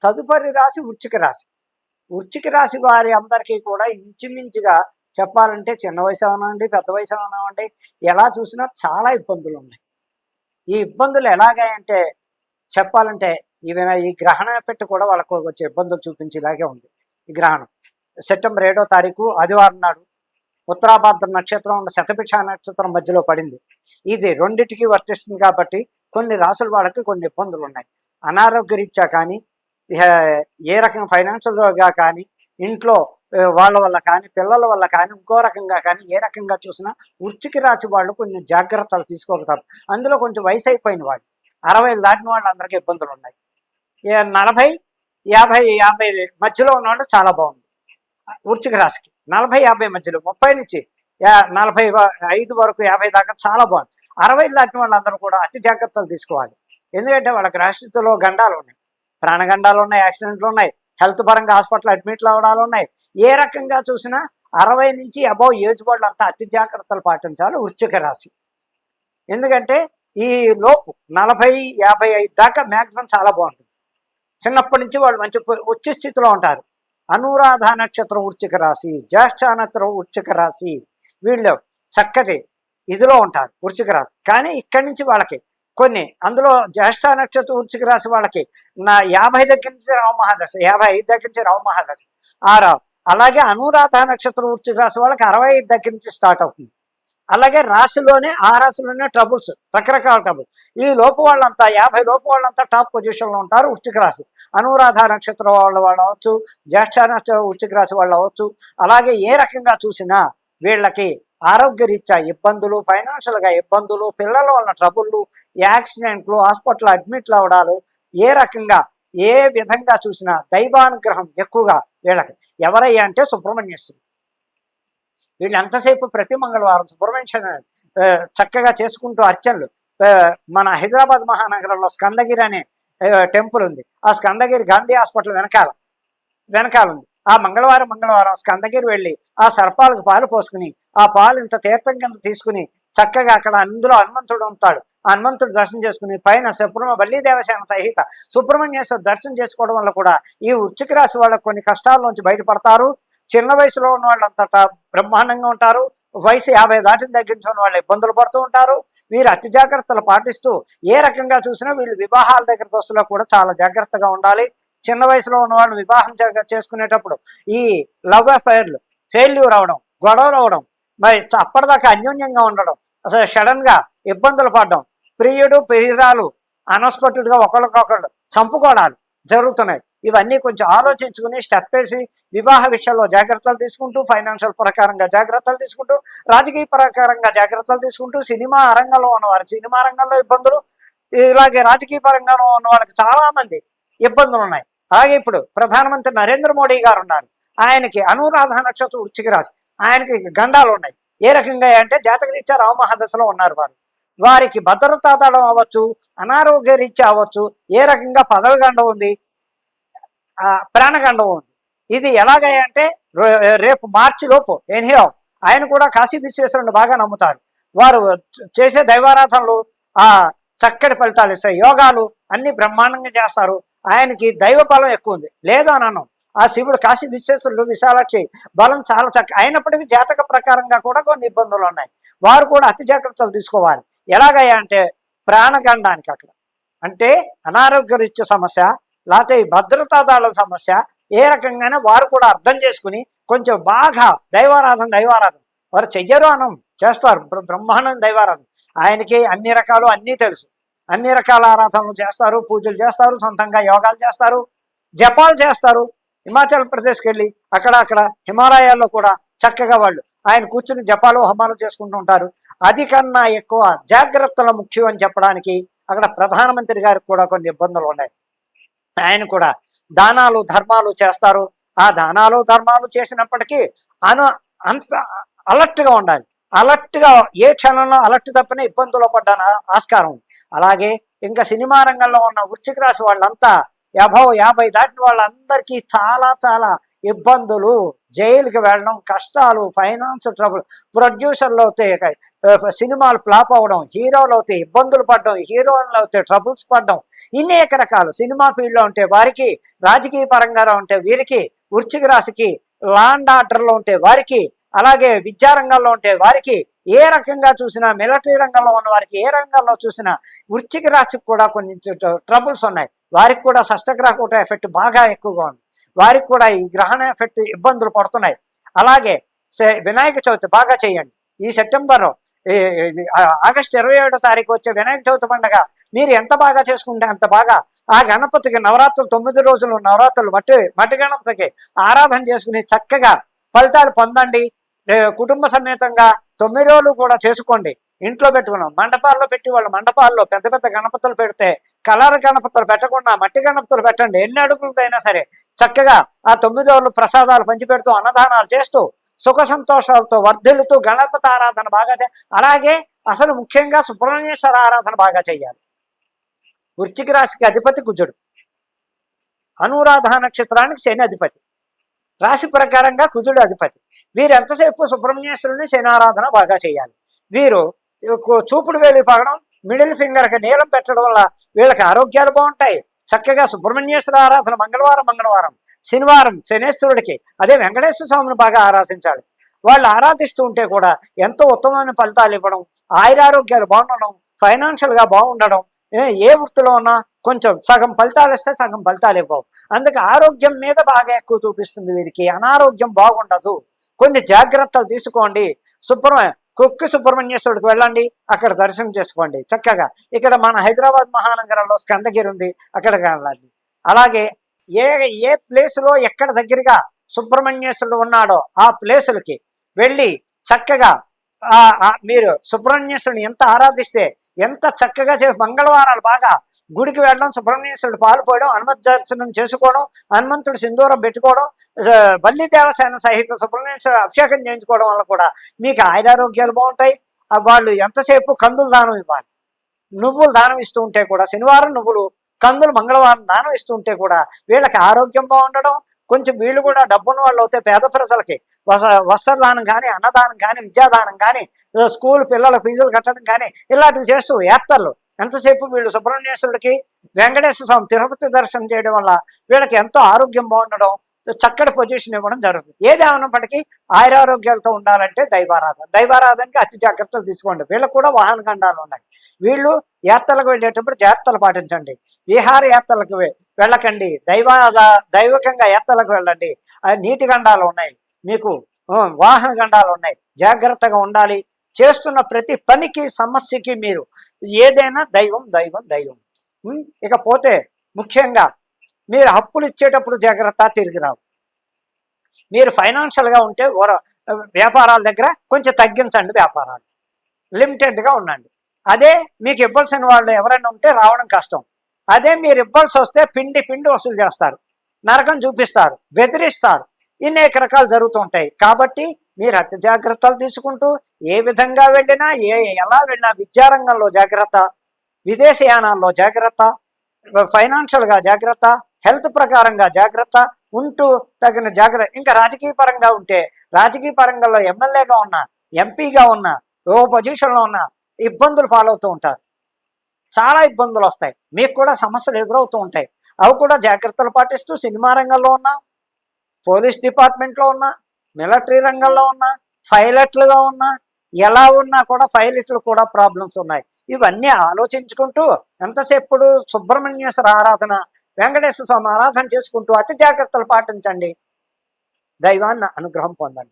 తదుపరి రాశి వృశ్చిక రాశి. వృశ్చిక రాశి వారి అందరికీ కూడా ఇంచుమించుగా చెప్పాలంటే చిన్న వయసు అవనివ్వండి, పెద్ద వయసు అవనివ్వండి, ఎలా చూసినా చాలా ఇబ్బందులు ఉన్నాయి. ఈ ఇబ్బందులు ఎలాగంటే చెప్పాలంటే ఈవెన ఈ గ్రహణ ఎఫెక్ట్ కూడా వాళ్ళకు వచ్చే ఇబ్బందులు చూపించేలాగే ఉంది. ఈ గ్రహణం సెప్టెంబర్ 7వ తారీఖు ఆదివారం నాడు ఉత్తరాభాద్ర నక్షత్రం ఉన్న శతభిష నక్షత్రం మధ్యలో పడింది. ఇది రెండిటికి వర్తిస్తుంది కాబట్టి కొన్ని రాసుల వాళ్ళకి కొన్ని ఇబ్బందులు ఉన్నాయి. అనారోగ్య రీత్యా కానీ, ఏ రకంగా ఫైనాన్షియల్గా కానీ, ఇంట్లో వాళ్ళ వల్ల కానీ, పిల్లల వల్ల కానీ, ఇంకో రకంగా కానీ, ఏ రకంగా చూసినా వృశ్చిక రాశి వాళ్ళు కొన్ని జాగ్రత్తలు తీసుకోగలుగుతారు. అందులో కొంచెం వయసు అయిపోయిన వాళ్ళు, 60 దాటిన వాళ్ళు అందరికీ ఇబ్బందులు ఉన్నాయి. 40, 50 మధ్యలో ఉన్నవాళ్ళు చాలా బాగుంది వృశ్చిక రాశికి. 40, 50 మధ్యలో, 30 నుంచి 45 వరకు 50 దాకా చాలా బాగుంది. 60 దాటిన వాళ్ళందరూ కూడా అతి జాగ్రత్తలు తీసుకోవాలి. ఎందుకంటే వాళ్ళ గ్రహస్థితిలో గండాలు ఉన్నాయి, ప్రాణగండాలు ఉన్నాయి, యాక్సిడెంట్లు ఉన్నాయి, హెల్త్ పరంగా హాస్పిటల్ అడ్మిట్లు అవడాలు ఉన్నాయి. ఏ రకంగా చూసినా 60 నుంచి అబౌవ్ ఏజ్ వాళ్ళు అంతా అతి జాగ్రత్తలు పాటించాలి వృశ్చిక రాశి. ఎందుకంటే ఈ లోపు 40, 55 దాకా మ్యాక్సిమం చాలా బాగుంటుంది. చిన్నప్పటి నుంచి వాళ్ళు మంచి ఉచ్చ స్థితిలో ఉంటారు. అనురాధ నక్షత్రం వృశ్చిక రాశి, జ్యేష్ఠ నక్షత్రం వృశ్చిక రాశి, వీళ్ళు చక్కటి ఇదిలో ఉంటారు వృశ్చిక రాశి. కానీ ఇక్కడి నుంచి వాళ్ళకి కొన్ని, అందులో జ్యేష్ఠ నక్షత్రం వృశ్చిక రాశి వాళ్ళకి 50 దగ్గర నుంచి రావు మహాదశ, 55 దగ్గర నుంచి రావు మహాదశ రావు. అలాగే అనురాధ నక్షత్రం వృశ్చిక రాశి వాళ్ళకి 65 దగ్గర నుంచి స్టార్ట్ అవుతుంది. అలాగే రాశిలోనే ఆ రాశిలోనే ట్రబుల్స్, రకరకాల ట్రబుల్స్. ఈ లోపు వాళ్ళంతా 50 లోపు వాళ్ళంతా టాప్ పొజిషన్లో ఉంటారు వృశ్చిక రాశి. అనురాధ నక్షత్రం వాళ్ళు అవ్వచ్చు, జ్యేష్ఠ నక్షత్రం వృశ్చిక రాశి వాళ్ళు అవ్వచ్చు. అలాగే ఏ రకంగా చూసినా వీళ్ళకి ఆరోగ్య రీత్యా ఇబ్బందులు, ఫైనాన్షియల్గా ఇబ్బందులు, పిల్లల వల్ల ట్రబుళ్ళు, యాక్సిడెంట్లు, హాస్పిటల్ అడ్మిట్లు అవడాలు, ఏ రకంగా ఏ విధంగా చూసినా దైవానుగ్రహం ఎక్కువగా వీళ్ళకి. ఎవరయ్యా అంటే సుబ్రహ్మణ్యేశ్వరుడు. వీళ్ళు ఎంతసేపు ప్రతి మంగళవారం సుబ్రహ్మణ్య చక్కగా చేసుకుంటూ అర్చనలు. మన హైదరాబాద్ మహానగరంలో స్కందగిరి అనే టెంపుల్ ఉంది. ఆ స్కందగిరి గాంధీ హాస్పిటల్ వెనకాల ఉంది. ఆ మంగళవారం స్కందగిరి వెళ్ళి ఆ సర్పాలకు పాలు పోసుకుని, ఆ పాలు ఇంత తీర్థం కింద తీసుకుని చక్కగా అక్కడ అందులో హనుమంతుడు ఉంటాడు, ఆ హనుమంతుడు దర్శనం చేసుకుని పైన వల్లీ దేవసేన సహిత సుబ్రహ్మణ్యేశ్వర దర్శనం చేసుకోవడం వల్ల కూడా ఈ వృశ్చిక రాశి వాళ్ళకు కొన్ని కష్టాల్లోంచి బయటపడతారు. చిన్న వయసులో ఉన్న వాళ్ళంతటా బ్రహ్మాండంగా ఉంటారు. వయసు 50 దాటిన దగ్గర నుంచి ఉన్న వాళ్ళు ఇబ్బందులు పడుతూ ఉంటారు. వీరు అతి జాగ్రత్తలు పాటిస్తూ ఏ రకంగా చూసినా వీళ్ళు వివాహాల దగ్గరికి వస్తున్నా కూడా చాలా జాగ్రత్తగా ఉండాలి. చిన్న వయసులో ఉన్న వాళ్ళు వివాహం చేసుకునేటప్పుడు ఈ లవ్ అఫైర్లు ఫెయిల్యూర్ అవడం, గొడవలు అవడం, మరి అప్పటిదాకా అన్యోన్యంగా ఉండడం, అసలు సడన్ గా ఇబ్బందులు పడడం, ప్రియురాలు అన్ఎక్స్పెక్టెడ్గా ఒకళ్ళకొకళ్ళు చంపుకోవడాలు జరుగుతున్నాయి. ఇవన్నీ కొంచెం ఆలోచించుకుని స్టెప్ వేసి వివాహ విషయంలో జాగ్రత్తలు తీసుకుంటూ, ఫైనాన్షియల్ ప్రకారంగా జాగ్రత్తలు తీసుకుంటూ, రాజకీయ ప్రకారంగా జాగ్రత్తలు తీసుకుంటూ, సినిమా రంగంలో ఉన్నవారు సినిమా రంగంలో ఇబ్బందులు, ఇలాగే రాజకీయ పరంగా ఉన్న వాళ్ళకి చాలా మంది ఇబ్బందులు ఉన్నాయి. అలాగే ఇప్పుడు ప్రధానమంత్రి నరేంద్ర మోడీ గారు ఉన్నారు. ఆయనకి అనురాధ నక్షత్రం వృశ్చిక రాశి, ఆయనకి గండాలు ఉన్నాయి. ఏ రకంగా అంటే జాతకరీత్యా రావు మహాదశలో ఉన్నారు. వారికి భద్రతా దళం అవ్వచ్చు, అనారోగ్య రీత్యా అవ్వచ్చు, ఏ రకంగా పదవి గండం ఉంది, ప్రాణగండం ఉంది. ఇది ఎలాగంటే రేపు మార్చి లోపు ఎన్హియో ఆయన కూడా కాశీ విశ్వేశ్వరుని బాగా నమ్ముతారు. వారు చేసే దైవారాధనలు చక్కటి ఫలితాలు ఇస్తాయి. యోగాలు అన్ని బ్రహ్మాండంగా చేస్తారు. ఆయనకి దైవ బలం ఎక్కువ ఉంది, లేదు అని అన్నాం. ఆ శివుడు కాశీ విశ్వేశ్వరుడు విశాలాక్షి బలం చాలా అయినప్పటికీ జాతక ప్రకారంగా కూడా కొన్ని ఇబ్బందులు ఉన్నాయి. వారు కూడా అతి జాగ్రత్తలు తీసుకోవాలి. ఎలాగయ్యా అంటే ప్రాణగండానికి అక్కడ అంటే అనారోగ్య రీత్య సమస్య, లేకపోతే ఈ భద్రతా దళం సమస్య, ఏ రకంగానే వారు కూడా అర్థం చేసుకుని కొంచెం బాగా దైవారాధన వారు చెయ్యరు అనం చేస్తారు. బ్రహ్మాండం దైవారాధన. ఆయనకి అన్ని రకాలు అన్నీ తెలుసు. అన్ని రకాల ఆరాధనలు చేస్తారు, పూజలు చేస్తారు, సొంతంగా యోగాలు చేస్తారు, జపాలు చేస్తారు. హిమాచల్ ప్రదేశ్కి వెళ్ళి అక్కడ హిమాలయాల్లో కూడా చక్కగా వాళ్ళు ఆయన కూర్చుని జపాలు హోమాలు చేసుకుంటూ ఉంటారు. అది కన్నా ఎక్కువ జాగ్రత్తల ముఖ్యం అని చెప్పడానికి అక్కడ ప్రధానమంత్రి గారికి కూడా కొన్ని ఇబ్బందులు ఉన్నాయి. ఆయన కూడా దానాలు ధర్మాలు చేస్తారు. ఆ దానాలు ధర్మాలు చేసినప్పటికీ అంత అలర్ట్గా ఉండాలి. అలర్ట్గా ఏ క్షణంలో అలర్ట్ తప్పిన ఇబ్బందులు పడ్డాన ఆస్కారం. అలాగే ఇంకా సినిమా రంగంలో ఉన్న వృశ్చిక రాశి వాళ్ళంతా 50 దాటిన వాళ్ళందరికీ చాలా చాలా ఇబ్బందులు జైలుకి వెళ్ళడం, కష్టాలు, ఫైనాన్స్ ట్రబుల్, ప్రొడ్యూసర్లు అవుతే సినిమాలు ఫ్లాప్ అవ్వడం, హీరోలు అవుతే ఇబ్బందులు పడడం, హీరోయిన్లు అవుతే ట్రబుల్స్ పడడం, ఇన్నేక రకాలు. సినిమా ఫీల్డ్లో ఉంటే వారికి, రాజకీయ పరంగా ఉంటే వీరికి, వృశ్చిక రాశికి లా అండ్ ఆర్డర్లో ఉంటే వారికి, అలాగే విద్యారంగంలో ఉంటే వారికి, ఏ రకంగా చూసినా మిలిటరీ రంగంలో ఉన్న వారికి, ఏ రంగంలో చూసినా వృశ్చిక రాశికి కూడా కొన్ని ట్రబుల్స్ ఉన్నాయి. వారికి కూడా షష్టగ్రహ కూట ఎఫెక్ట్ బాగా ఎక్కువగా ఉంది. వారికి కూడా ఈ గ్రహణ ఎఫెక్ట్ ఇబ్బందులు పడుతున్నాయి. అలాగే వినాయక చవితి బాగా చేయండి. ఈ సెప్టెంబర్ ఆగస్టు 27వ తారీఖు వచ్చే వినాయక చవితి పండుగ మీరు ఎంత బాగా చేసుకుంటే అంత బాగా ఆ గణపతికి నవరాత్రులు 9 రోజులు నవరాత్రులు మట్టి గణపతికి ఆరాధన చేసుకుని చక్కగా ఫలితాలు పొందండి. కుటుంబ సమేతంగా 9 రోజులు కూడా చేసుకోండి. ఇంట్లో పెట్టుకున్నాం, మండపాల్లో పెట్టి వాళ్ళు మండపాల్లో పెద్ద పెద్ద గణపతులు పెడితే కలర్ గణపతులు పెట్టకుండా మట్టి గణపతులు పెట్టండి. ఎన్ని అడుగులైనా సరే చక్కగా ఆ 9 రోజులు ప్రసాదాలు పంచిపెడుతూ అన్నదానాలు చేస్తూ సుఖ సంతోషాలతో వర్ధిల్లుతూ గణపతి ఆరాధన బాగా అలాగే అసలు ముఖ్యంగా సుబ్రహ్మణ్యేశ్వర ఆరాధన బాగా చేయాలి. వృశ్చిక రాశికి అధిపతి కుజుడు, అనురాధ నక్షత్రానికి శని అధిపతి, రాశి ప్రకారంగా కుజుడు అధిపతి. వీరు ఎంతసేపు సుబ్రహ్మణ్యేశ్వరుని శని ఆరాధన బాగా చేయాలి. వీరు చూపుడు వేలి పగడం, మిడిల్ ఫింగర్కి నీలం పెట్టడం వల్ల వీళ్ళకి ఆరోగ్యాలు బాగుంటాయి. చక్కగా సుబ్రహ్మణ్యేశ్వర ఆరాధన మంగళవారం, శనివారం శనేశ్వరుడికి, అదే వెంకటేశ్వర స్వామిని బాగా ఆరాధించాలి. వాళ్ళు ఆరాధిస్తూ ఉంటే కూడా ఎంతో ఉత్తమమైన ఫలితాలు ఇవ్వడం, ఆయురారోగ్యాలు బాగుండడం, ఫైనాన్షియల్గా బాగుండడం, ఏ వృత్తిలో ఉన్నా కొంచెం సగం ఫలితాలు ఇస్తే సగం ఫలితాలు ఇవ్వవు. అందుకే ఆరోగ్యం మీద బాగా ఎక్కువ చూపిస్తుంది. వీరికి అనారోగ్యం బాగుండదు. కొన్ని జాగ్రత్తలు తీసుకోండి. కుక్కి సుబ్రహ్మణ్యేశ్వరుడికి వెళ్ళండి, అక్కడ దర్శనం చేసుకోండి చక్కగా. ఇక్కడ మన హైదరాబాద్ మహానగరంలో స్కందగిరి ఉంది, అక్కడికి వెళ్ళండి. అలాగే ఏ ప్లేసులో ఎక్కడ దగ్గరగా సుబ్రహ్మణ్యేశ్వరుడు ఉన్నాడో ఆ ప్లేసులకి వెళ్ళి చక్కగా మీరు సుబ్రహ్మణ్యేశ్వరుని ఎంత ఆరాధిస్తే ఎంత చక్కగా మంగళవారాలు బాగా గుడికి వెళ్ళడం, సుబ్రహ్మణ్యేశ్వరుడు పాల్పోయడం, హనుమత్ దర్శనం చేసుకోవడం, హనుమంతుడు సింధూరం పెట్టుకోవడం, వల్లి దేవసేన సహిత సుబ్రహ్మణ్యేశ్వర అభిషేకం చేయించుకోవడం వల్ల కూడా మీకు ఆయురారోగ్యాలు బాగుంటాయి. వాళ్ళు ఎంతసేపు కందులు దానం ఇవ్వాలి. నువ్వులు దానం ఇస్తూ ఉంటే కూడా శనివారం నువ్వులు, కందులు మంగళవారం దానం ఇస్తూ ఉంటే కూడా వీళ్ళకి ఆరోగ్యం బాగుండడం. కొంచెం వీళ్ళు కూడా డబ్బున్న వాళ్ళు అయితే పేద ప్రజలకి వస్త్రదానం కానీ, అన్నదానం కానీ, విద్యాదానం కానీ, స్కూల్ పిల్లల ఫీజులు కట్టడం కానీ ఇలాంటివి చేస్తూ యాత్రలు ఎంతసేపు వీళ్ళు సుబ్రహ్మణ్యేశ్వరుడికి, వెంకటేశ్వర స్వామి తిరుపతి దర్శనం చేయడం వల్ల వీళ్ళకి ఎంతో ఆరోగ్యం బాగుండడం, చక్కటి పొజిషన్ ఇవ్వడం జరుగుతుంది. ఏదేమైనప్పటికీ ఆయురారోగ్యాలతో ఉండాలంటే దైవారాధనకి అతి జాగ్రత్తలు తీసుకోండి. వీళ్ళకు కూడా వాహన గండాలు ఉన్నాయి. వీళ్ళు యాత్రలకు వెళ్ళేటప్పుడు జాగ్రత్తలు పాటించండి. విహార యాత్రలకు వెళ్ళకండి. దైవికంగా యాత్రలకు వెళ్ళండి. నీటి గండాలు ఉన్నాయి, మీకు వాహన గండాలు ఉన్నాయి. జాగ్రత్తగా ఉండాలి. చేస్తున్న ప్రతి పనికి సమస్యకి మీరు ఏదైనా దైవం. ఇకపోతే ముఖ్యంగా మీరు అప్పులు ఇచ్చేటప్పుడు జాగ్రత్త, తిరిగి రావు. మీరు ఫైనాన్షియల్గా ఉంటే వ్యాపారాల దగ్గర కొంచెం తగ్గించండి, వ్యాపారాలు లిమిటెడ్గా ఉండండి. అదే మీకు ఇవ్వాల్సిన వాళ్ళు ఎవరైనా ఉంటే రావడం కష్టం. అదే మీరు ఇవ్వాల్సి వస్తే పిండి వసూలు చేస్తారు, నరకం చూపిస్తారు, బెదిరిస్తారు, ఇన్నేక రకాలు జరుగుతుంటాయి. కాబట్టి మీరు అతి జాగ్రత్తలు తీసుకుంటూ ఏ విధంగా వెళ్ళినా, ఎలా వెళ్ళినా విద్యారంగంలో జాగ్రత్త, విదేశయానాల్లో జాగ్రత్త, ఫైనాన్షియల్గా జాగ్రత్త, హెల్త్ ప్రకారంగా జాగ్రత్త ఉంటూ తగిన జాగ్రత్త. ఇంకా రాజకీయ పరంగా ఉంటే రాజకీయ పరంగా ఎమ్మెల్యేగా ఉన్నా, ఎంపీగా ఉన్నా, ఓ పొజిషన్లో ఉన్నా ఇబ్బందులు పాలవుతూ ఉంటారు. చాలా ఇబ్బందులు వస్తాయి. మీకు కూడా సమస్యలు ఎదురవుతూ ఉంటాయి. అవి కూడా జాగ్రత్తలు పాటిస్తూ సినిమా రంగంలో ఉన్నా, పోలీస్ డిపార్ట్మెంట్లో ఉన్నా, మిలిటరీ రంగంలో ఉన్నా, పైలట్లుగా ఉన్నా, ఎలా ఉన్నా కూడా పైలట్లు కూడా ప్రాబ్లమ్స్ ఉన్నాయి. ఇవన్నీ ఆలోచించుకుంటూ ఎంతసేపు సుబ్రహ్మణ్యేశ్వర ఆరాధన, వెంకటేశ్వర స్వామి ఆరాధన చేసుకుంటూ అతి జాగ్రత్తలు పాటించండి. దైవాన్ని అనుగ్రహం పొందండి.